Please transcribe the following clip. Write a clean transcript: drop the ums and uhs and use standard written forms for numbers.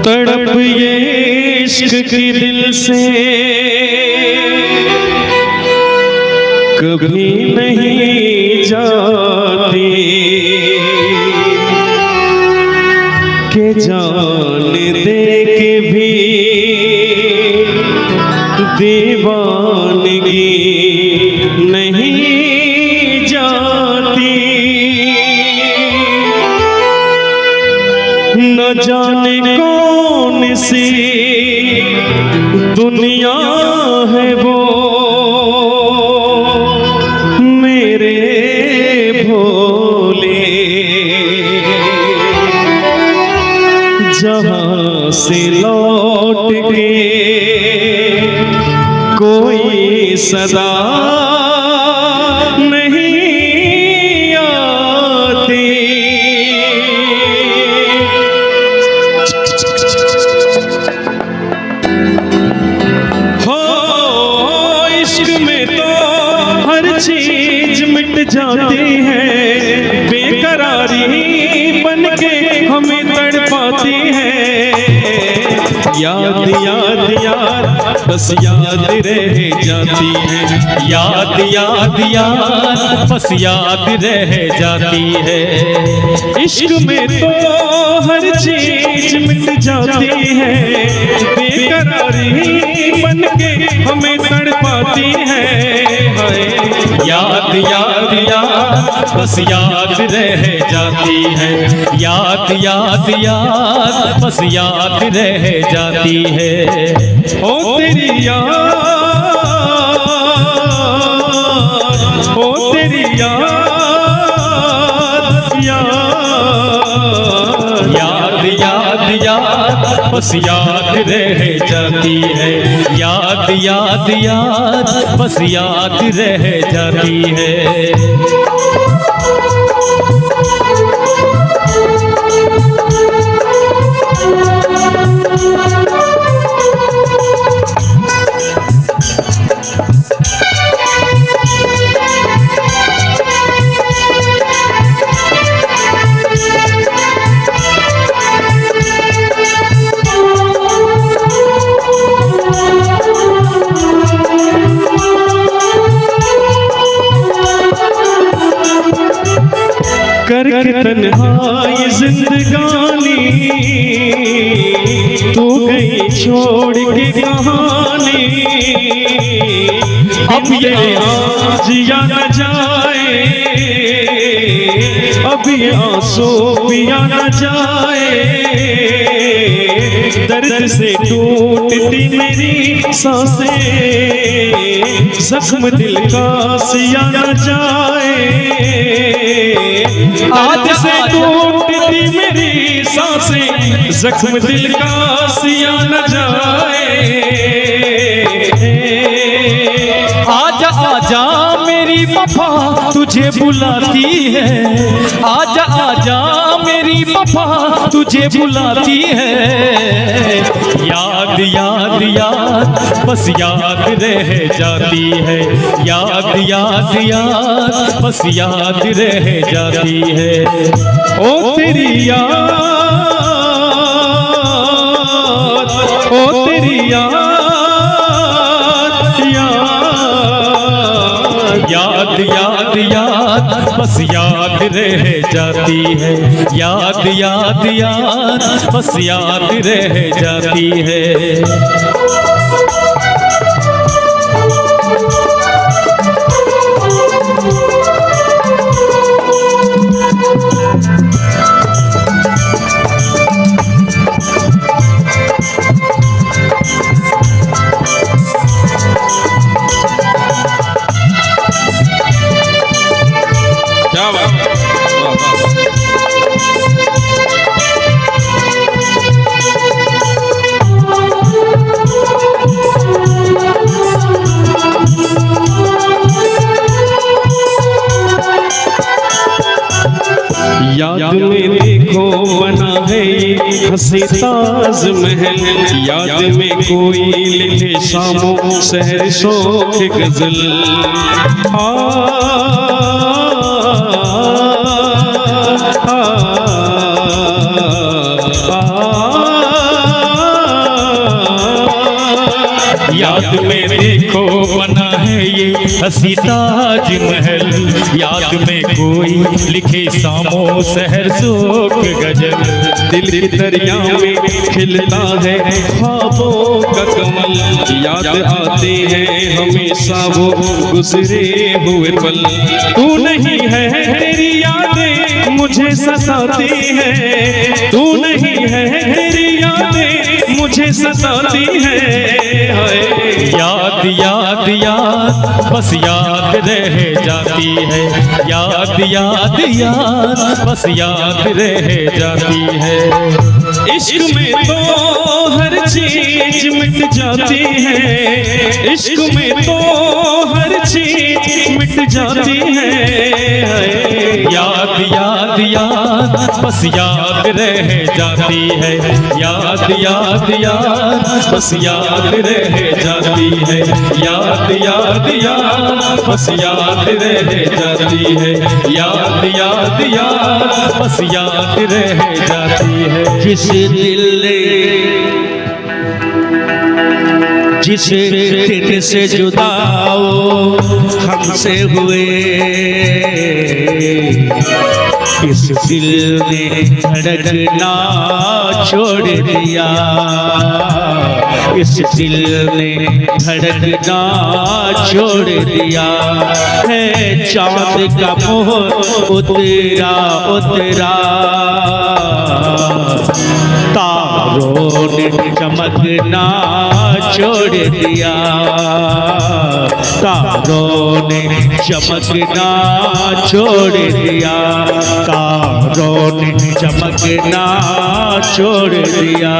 तड़प ये इश्क की दिल से कभी नहीं जाती के जान दे के भी दीवानगी नहीं जाती। न जाने कौन सी दुनिया है वो मेरे भोले, जहां से लौट के कोई सदा नहीं आती। हो इश्क में तो हर चीज मिट जाती है, बेकरारी बन के हमें तड़पाती है। याद याद याद बस याद रह जाती है, याद याद याद बस याद रह जाती है। इश्क में तो हर चीज मिट जाती है, बेकरारी बन के हमें तड़पाती है। याद याद याद बस याद रह जाती है, याद याद याद बस याद रह जाती है। ओ तेरी याद, ओ तेरी याद, याद याद याद बस याद रह जाती है, याद याद याद बस याद रह जाती है। करके तन्हाई जिंदगानी तू गई छोड़ के कहानी। अब ये आज या न जाए, अब ये आंसू पिया न जाए। दर्द से टूटती मेरी सांसें, जख्म दिल का सिया न जाए। आज से टूटती मेरी सांसें, जख्म दिल का सिया न जाए। आजा आजा मेरी वफा तुझे बुलाती है, आजा आजा मेरी वफा तुझे बुलाती है। याद याद याद बस याद रह जाती है, याद याद याद बस याद रह जाती है। ओ तेरी याद, ओ तेरी याद, याद याद याद बस याद रह जाती है, याद याद याद बस याद रह जाती है। क्या बात है। याद में देखो बना है हंसी ताज महल, याद में कोई लिखे शामों शहर शोक गजल। याद में देखो बना है ये हसी ताज महल, याद में कोई लिखे सामो सहर शोक गजल। दिल की दरिया में खिलता है ख्वाबों का कमल, याद आते हैं हमेशा वो गुजरे हुए पल। तू नहीं है तेरी यादें मुझे सताती है, तू नहीं है तेरी यादें मुझे सताती है। याद याद याद बस याद रह जाती है, याद याद याद बस याद रह जाती है। इश्क में तो हर चीज मिट जाती है, इश्क में तो हर चीज मिट जाती है। याद याद याद बस याद रह जाती है, याद याद याद बस याद रह जाती है, याद याद याद बस याद रह जाती है, याद याद याद बस याद रह जाती है। जिस दिन से जुदा हमसे हुए, इस दिल ने धड़कना छोड़ दिया, इस दिल ने धड़कना छोड़ दिया है। चाँद का मोह उतरा उतरा, तारों ने चमकना छोड़ दिया, तारों ने चमकना छोड़ दिया, तारों ने चमकना छोड़ दिया।